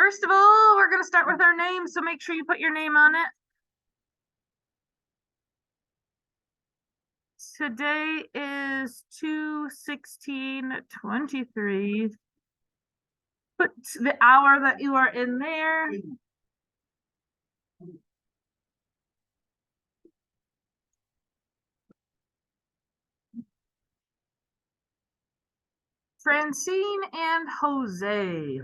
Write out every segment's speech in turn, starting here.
first of all, we're going to start with our name, so make sure you put your name on it. Today is 2/16/23. Put the hour that you are in there. Francine and Jose.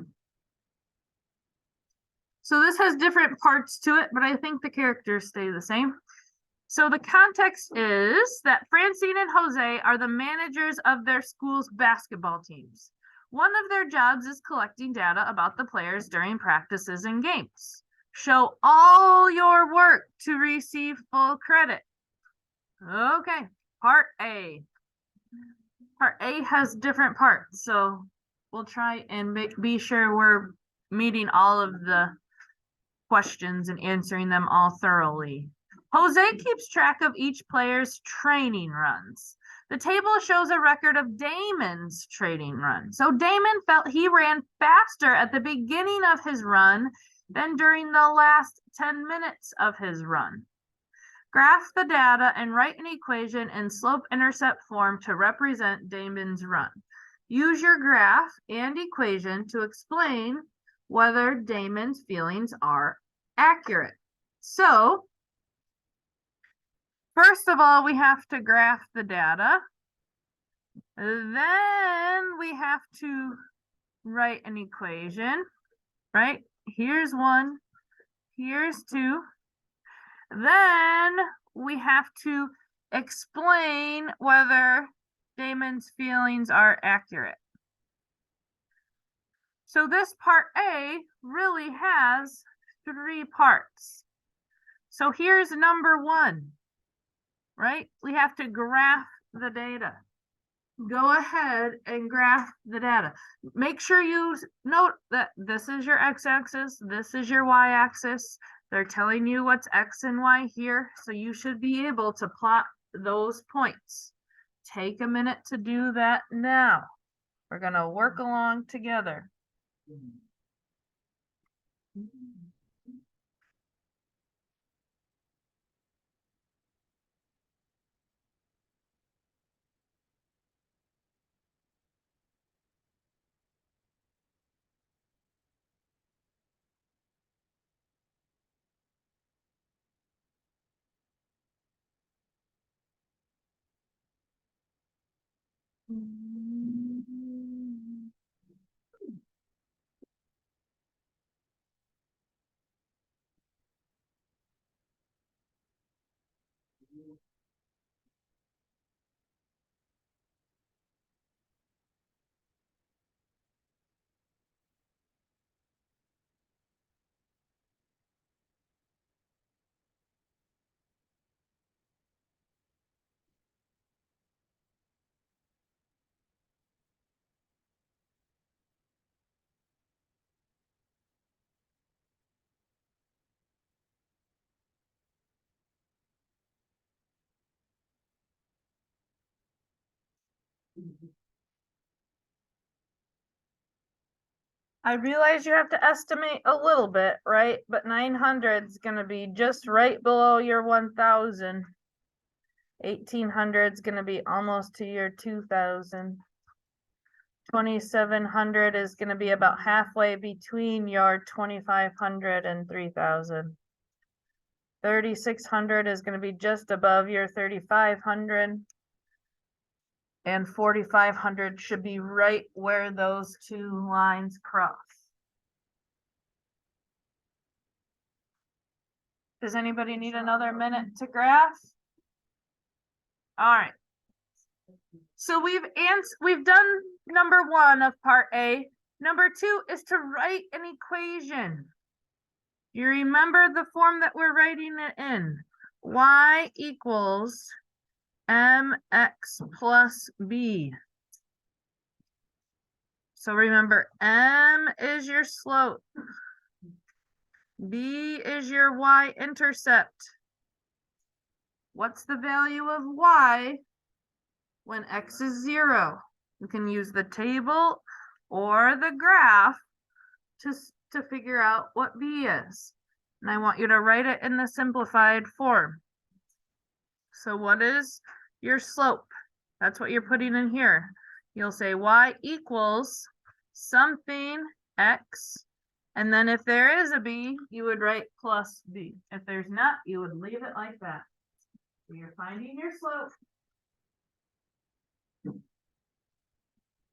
So this has different parts to it, but I think the characters stay the same. So the context is that Francine and Jose are the managers of their school's basketball teams. One of their jobs is collecting data about the players during practices and games. Show all your work to receive full credit. Okay, part A. Part A has different parts, so we'll try and be sure we're meeting all of the questions and answering them all thoroughly. Jose keeps track of each player's training runs. The table shows a record of Damon's training run. So Damon felt he ran faster at the beginning of his run than during the last 10 minutes of his run. Graph the data and write an equation in slope-intercept form to represent Damon's run. Use your graph and equation to explain whether Damon's feelings are accurate. So, first of all, we have to graph the data. Then we have to write an equation, right? Here's 1, here's 2. Then we have to explain whether Damon's feelings are accurate. So this part A really has 3 parts. So here's number 1, right? We have to graph the data. Go ahead and graph the data. Make sure you note that this is your x-axis, this is your y-axis. They're telling you what's x and y here, so you should be able to plot those points. Take a minute to do that now. We're going to work along together. I realize you have to estimate a little bit, right? But 900 is going to be just right below your 1,000. 1,800 is going to be almost to your 2,000. 2,700 is going to be about halfway between your 2,500 and 3,000. 3,600 is going to be just above your 3,500. And 4,500 should be right where those 2 lines cross. Does anybody need another minute to graph? All right. So we've done number 1 of part A. Number 2 is to write an equation. You remember the form that we're writing it in. Y equals mx plus b. So remember, m is your slope. B is your y-intercept. What's the value of y when x is 0? You can use the table or the graph to figure out what B is. And I want you to write it in the simplified form. So what is your slope? That's what you're putting in here. You'll say y equals something x. And then if there is a b, you would write plus b. If there's not, you would leave it like that. So you're finding your slope.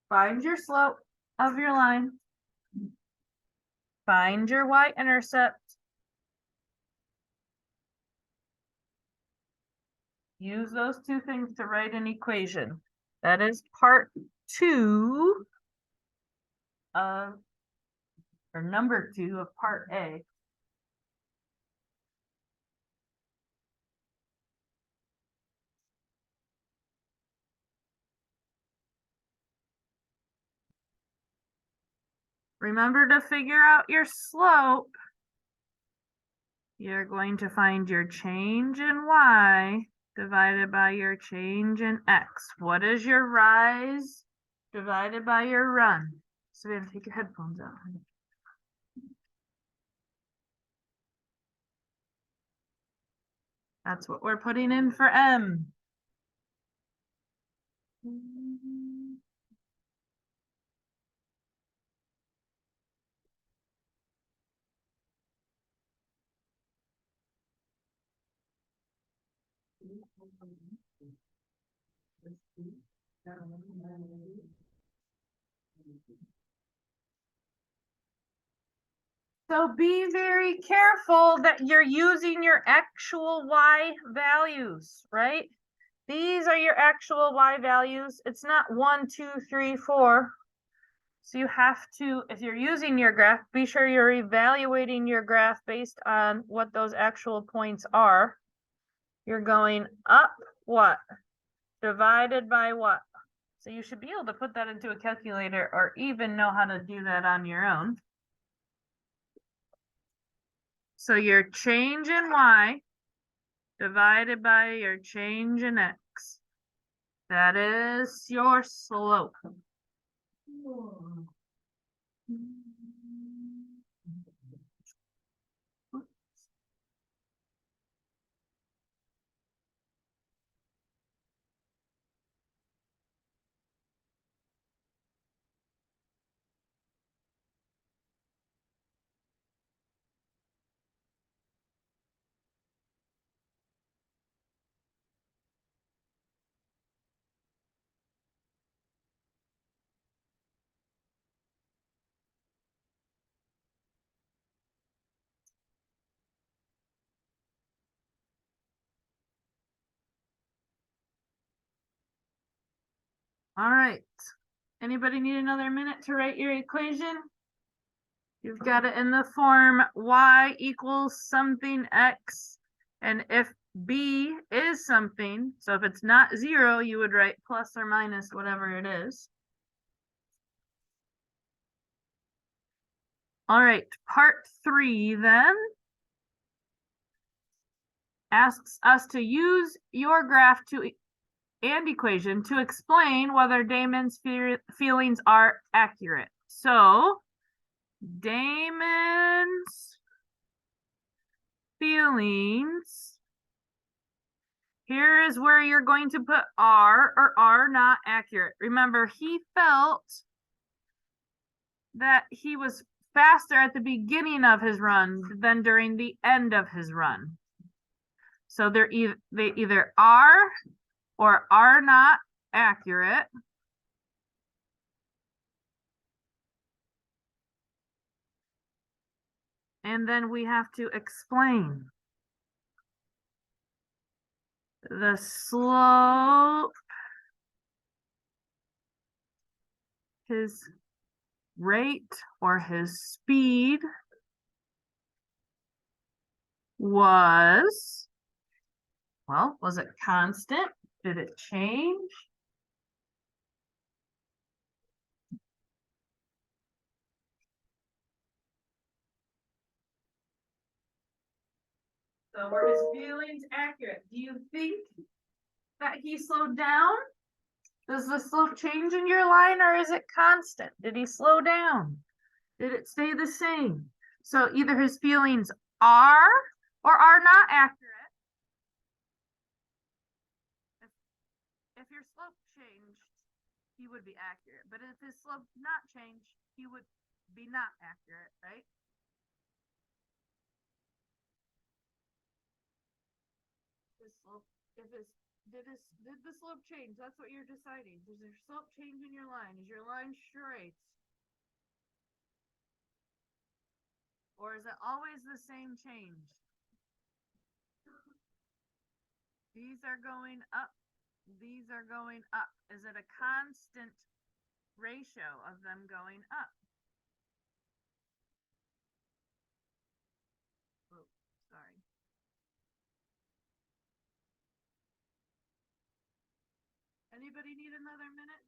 Find your slope of your line. Find your y-intercept. Use those two things to write an equation. That is part 2 of, or number 2 of part A. Remember to figure out your slope. You're going to find your change in y divided by your change in x. What is your rise divided by your run? So we have to take your headphones out. That's what we're putting in for M. So be very careful that you're using your actual y values, right? These are your actual y values. It's not 1, 2, 3, 4. So you have to, if you're using your graph, be sure you're evaluating your graph based on what those actual points are. You're going up what? Divided by what? So you should be able to put that into a calculator or even know how to do that on your own. So your change in y divided by your change in x. That is your slope. All right. Anybody need another minute to write your equation? You've got it in the form y equals something x. And if b is something, so if it's not 0, you would write plus or minus whatever it is. All right, part 3 then asks us to use your graph and equation to explain whether Damon's feelings are accurate. So Damon's feelings, here is where you're going to put are or are not accurate. Remember, he felt that he was faster at the beginning of his run than during the end of his run. So they either are or are not accurate. And then we have to explain. The slope, his rate or his speed was, well, was it constant? Did it change? So were his feelings accurate? Do you think that he slowed down? Does the slope change in your line or is it constant? Did he slow down? Did it stay the same? So either his feelings are or are not accurate. If your slope changed, he would be accurate. But if his slope not changed, he would be not accurate, right? His slope, if his did the slope change? That's what you're deciding. Does your slope change in your line? Is your line straight? Or is it always the same change? These are going up. These are going up. Is it a constant ratio of them going up? Oh, sorry. Anybody need another minute?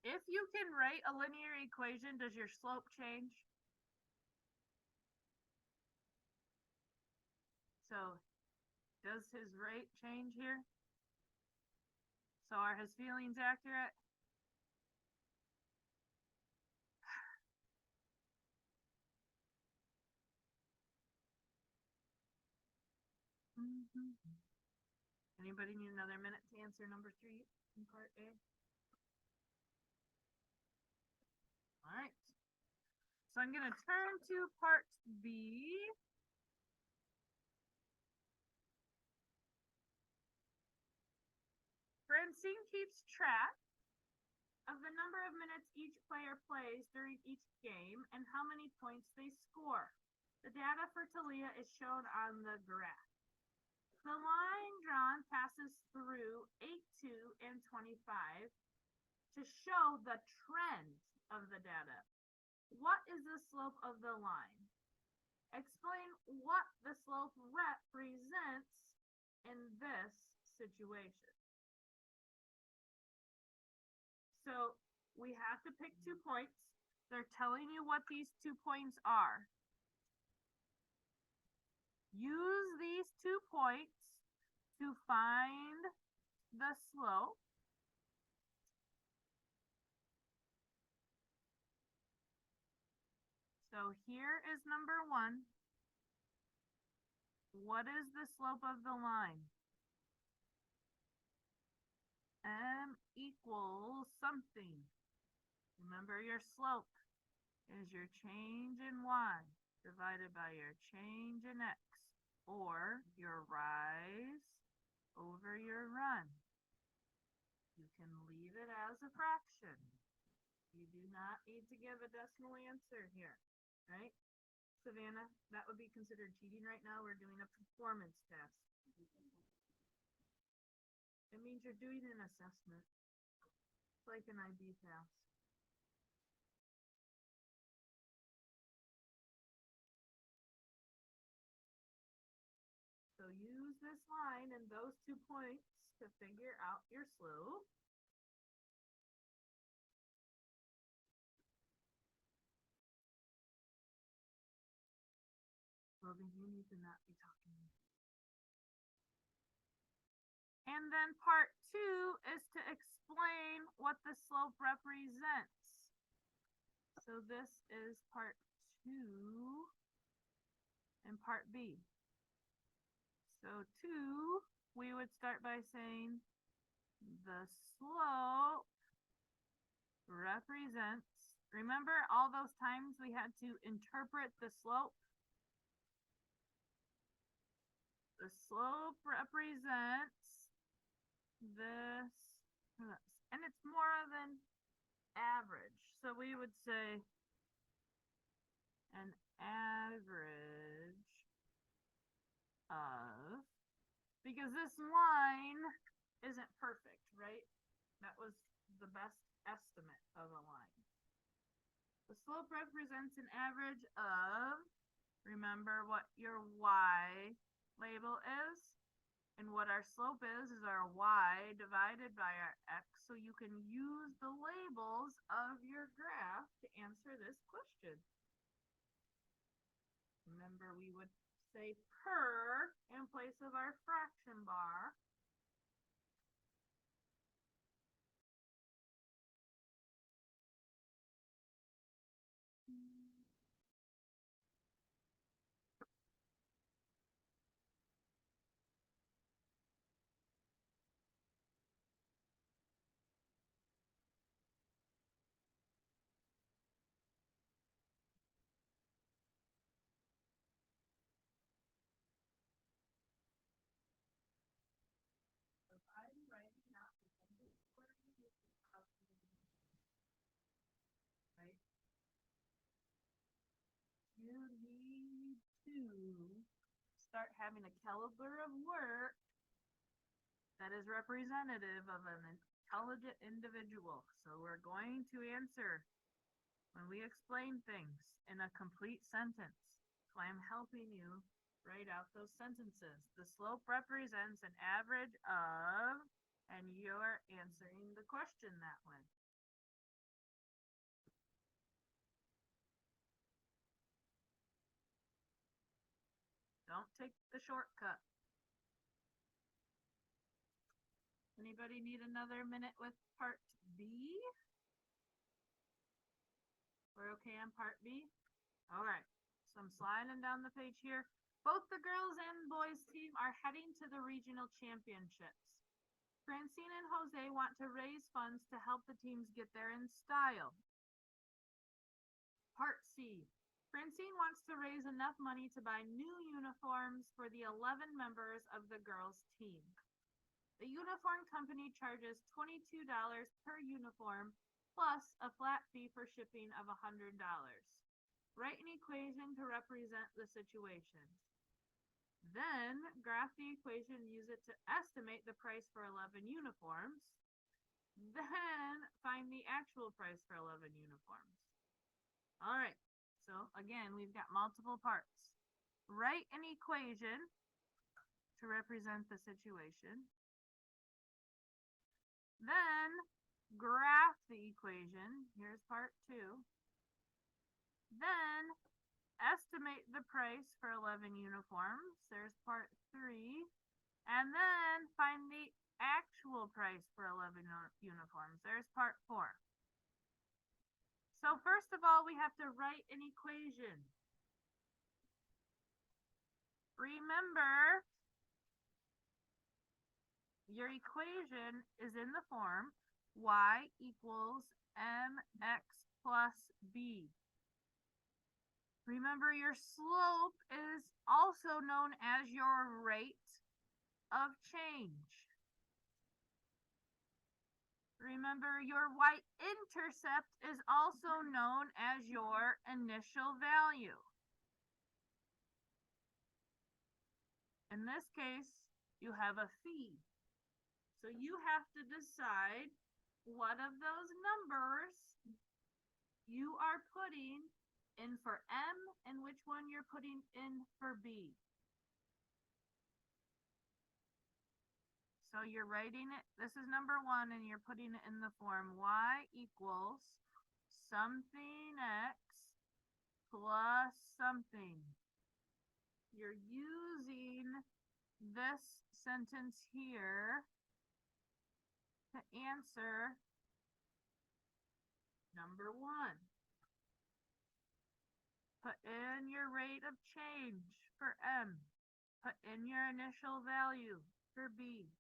If you can write a linear equation, does your slope change? So does his rate change here? So are his feelings accurate? Anybody need another minute to answer number 3 in part A? All right. So I'm going to turn to part B. Francine keeps track of the number of minutes each player plays during each game and how many points they score. The data for Talia is shown on the graph. The line drawn passes through 8, 2, and 25 to show the trend of the data. What is the slope of the line? Explain what the slope represents in this situation. So we have to pick 2 points. They're telling you what these 2 points are. Use these 2 points to find the slope. So here is number 1. What is the slope of the line? M equals something. Remember, your slope is your change in y divided by your change in x, or your rise over your run. You can leave it as a fraction. You do not need to give a decimal answer here, right? Savannah, that would be considered cheating right now. We're doing a performance test. It means you're doing an assessment. It's like an IB test. So use this line and those 2 points to figure out your slope. Logan, you need to not be talking. And then part 2 is to explain what the slope represents. So this is part 2 and part B. So 2, we would start by saying the slope represents, remember all those times we had to interpret the slope? The slope represents this, and it's more than average. So we would say an average of, because this line isn't perfect, right? That was the best estimate of a line. The slope represents an average of, remember what your y label is? And what our slope is our y divided by our x. So you can use the labels of your graph to answer this question. Remember, we would say per in place of our fraction bar. start having a caliber of work that is representative of an intelligent individual. So we're going to answer when we explain things in a complete sentence. So I'm helping you write out those sentences. The slope represents an average of, and you're answering the question that way. Don't take the shortcut. Anybody need another minute with part B? We're okay on part B? All right, so I'm sliding down the page here. Both the girls and boys team are heading to the regional championships. Francine and Jose want to raise funds to help the teams get there in style. Part C. Francine wants to raise enough money to buy new uniforms for the 11 members of the girls' team. The uniform company charges $22 per uniform plus a flat fee for shipping of $100. Write an equation to represent the situation. Then graph the equation and use it to estimate the price for 11 uniforms. Then find the actual price for 11 uniforms. All right, so again, we've got multiple parts. Write an equation to represent the situation. Then graph the equation. Here's part 2. Then estimate the price for 11 uniforms. There's part 3. And then find the actual price for 11 uniforms. There's part 4. So first of all, we have to write an equation. Remember, your equation is in the form y equals mx plus b. Remember, your slope is also known as your rate of change. Remember, your y-intercept is also known as your initial value. In this case, you have a phi. So you have to decide what of those numbers you are putting in for M and which one you're putting in for B. So you're writing it, this is number 1, and you're putting it in the form y equals something x plus something. You're using this sentence here to answer number 1. Put in your rate of change for M. Put in your initial value for B.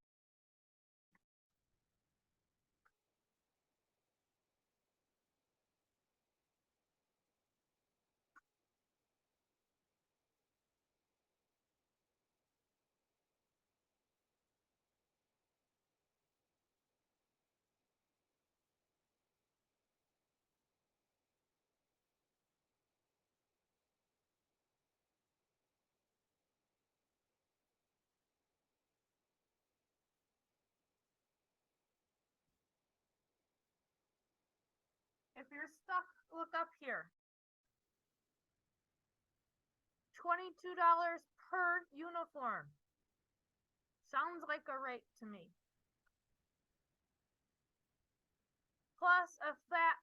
If you're stuck, look up here. $22 per uniform. Sounds like a rate to me. Plus a flat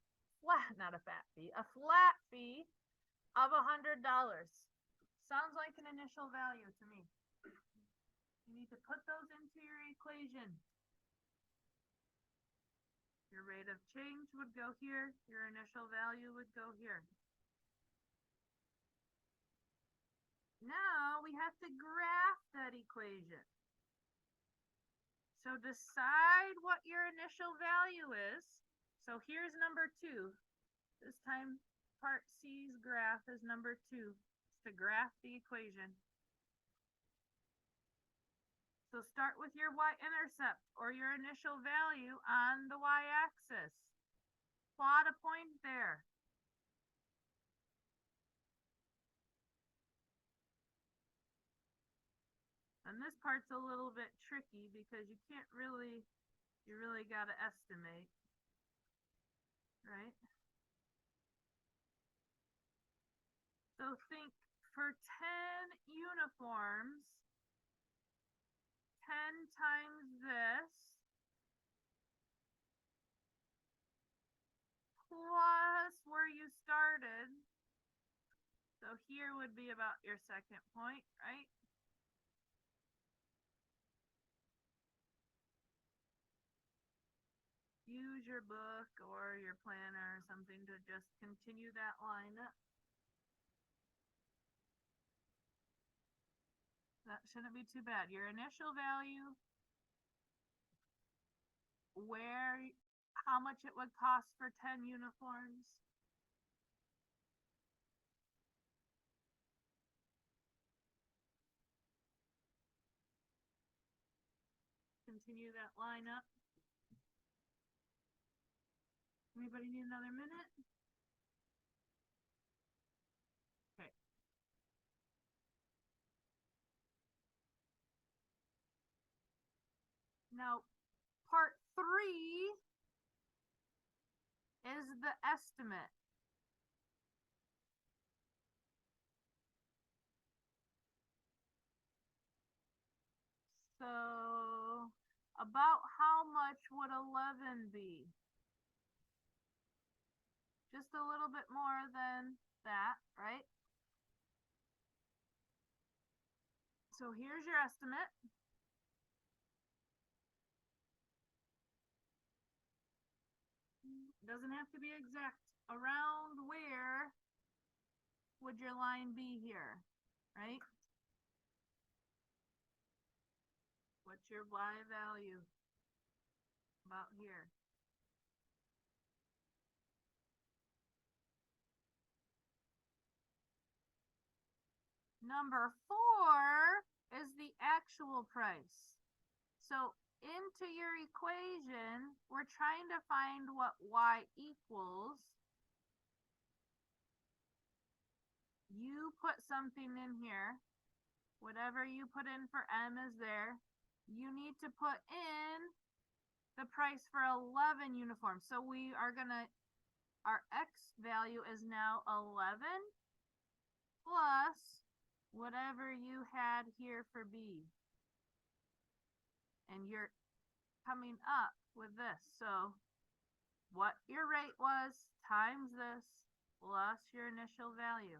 fee of $100. Sounds like an initial value to me. You need to put those into your equation. Your rate of change would go here. Your initial value would go here. Now we have to graph that equation. So decide what your initial value is. So here's number 2. This time part C's graph is number 2. It's to graph the equation. So start with your y-intercept or your initial value on the y-axis. Plot a point there. And this part's a little bit tricky because you really got to estimate, right? So think for 10 uniforms, 10 times this, plus where you started. So here would be about your second point, right? Use your book or your planner or something to just continue that line up. That shouldn't be too bad. Your initial value, how much it would cost for 10 uniforms. Continue that line up. Anybody need another minute? Okay. Now, part 3 is the estimate. So, about how much would 11 be? Just a little bit more than that, right? So here's your estimate. Doesn't have to be exact. Around where would your line be here, right? What's your Y value? About here. Number 4 is the actual price. So into your equation, we're trying to find what Y equals. You put something in here. Whatever you put in for M is there. You need to put in the price for 11 uniforms. So we are gonna, our X value is now 11 plus whatever you had here for B. And you're coming up with this. So what your rate was times this plus your initial value.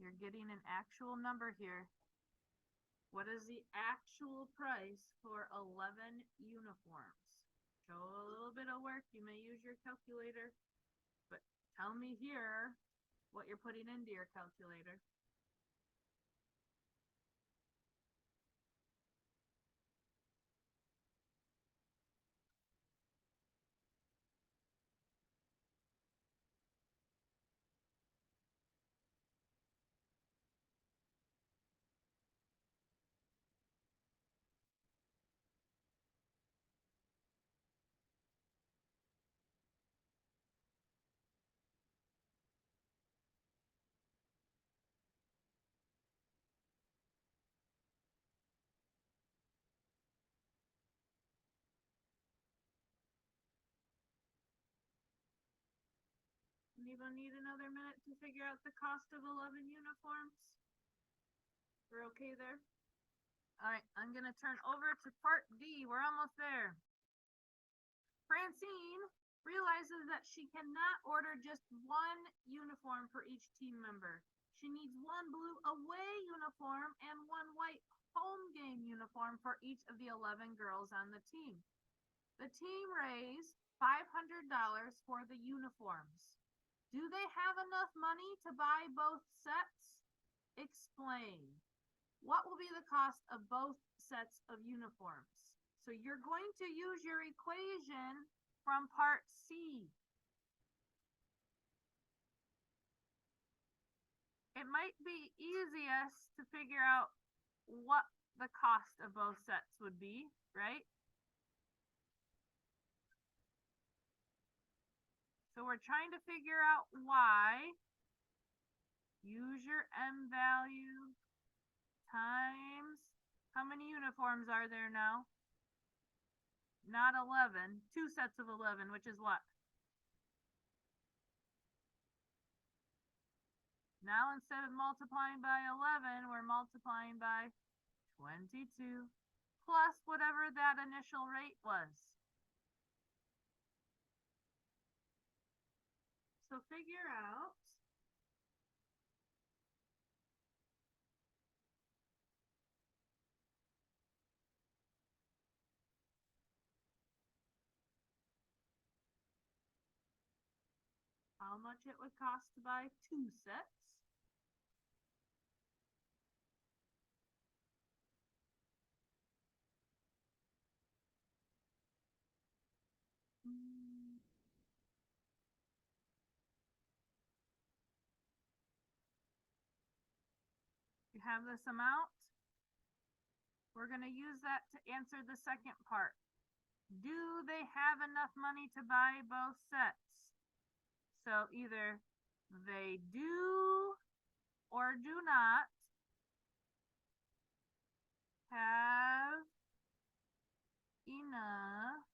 You're getting an actual number here. What is the actual price for 11 uniforms? Show a little bit of work. You may use your calculator, but tell me here what you're putting into your calculator. Anyone need another minute to figure out the cost of 11 uniforms? We're okay there? All right, I'm going to turn over to part D. We're almost there. Francine realizes that she cannot order just one uniform for each team member. She needs one blue away uniform and one white home game uniform for each of the 11 girls on the team. The team raised $500 for the uniforms. Do they have enough money to buy both sets? Explain. What will be the cost of both sets of uniforms? So you're going to use your equation from part C. It might be easiest to figure out what the cost of both sets would be, right? So we're trying to figure out Y. Use your M value times How many uniforms are there now? Not 11, 2 sets of 11, which is what? Now instead of multiplying by 11, we're multiplying by 22 plus whatever that initial rate was. So figure out how much it would cost to buy 2 sets. You have this amount. We're going to use that to answer the second part. Do they have enough money to buy both sets? So either they do or do not have enough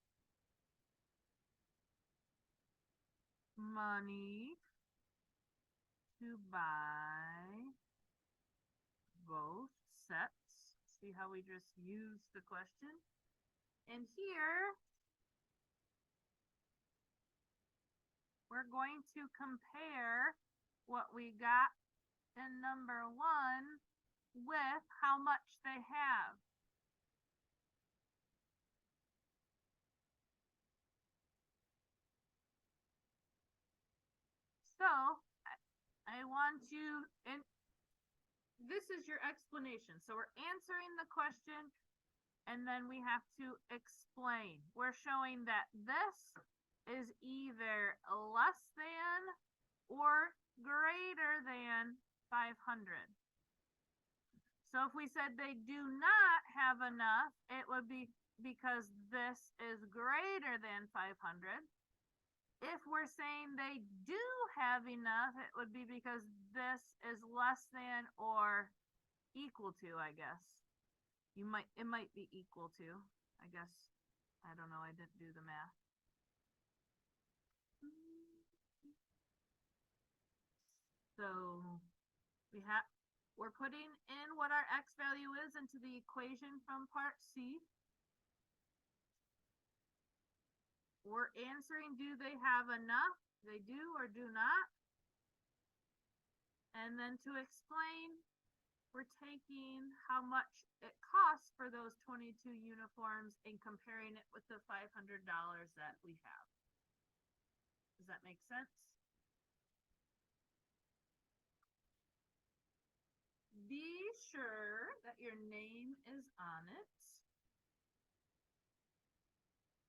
money to buy both sets. See how we just used the question? And here, we're going to compare what we got in number 1 with how much they have. So, I want you, and this is your explanation. So we're answering the question, and then we have to explain. We're showing that this is either less than or greater than 500. So if we said they do not have enough, it would be because this is greater than 500. If we're saying they do have enough, it would be because this is less than or equal to, I guess. It might be equal to, I guess. I don't know, I didn't do the math. So we're putting in what our x value is into the equation from part C. We're answering, do they have enough? They do or do not. And then to explain, we're taking how much it costs for those 22 uniforms and comparing it with the $500 that we have. Does that make sense? Be sure that your name is on it.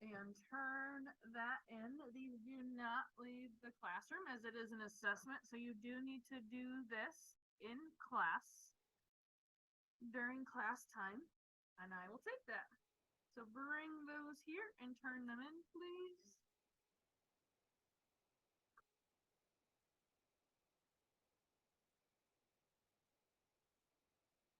And turn that in. These do not leave the classroom as it is an assessment. So you do need to do this in class during class time. And I will take that. So bring those here and turn them in, please.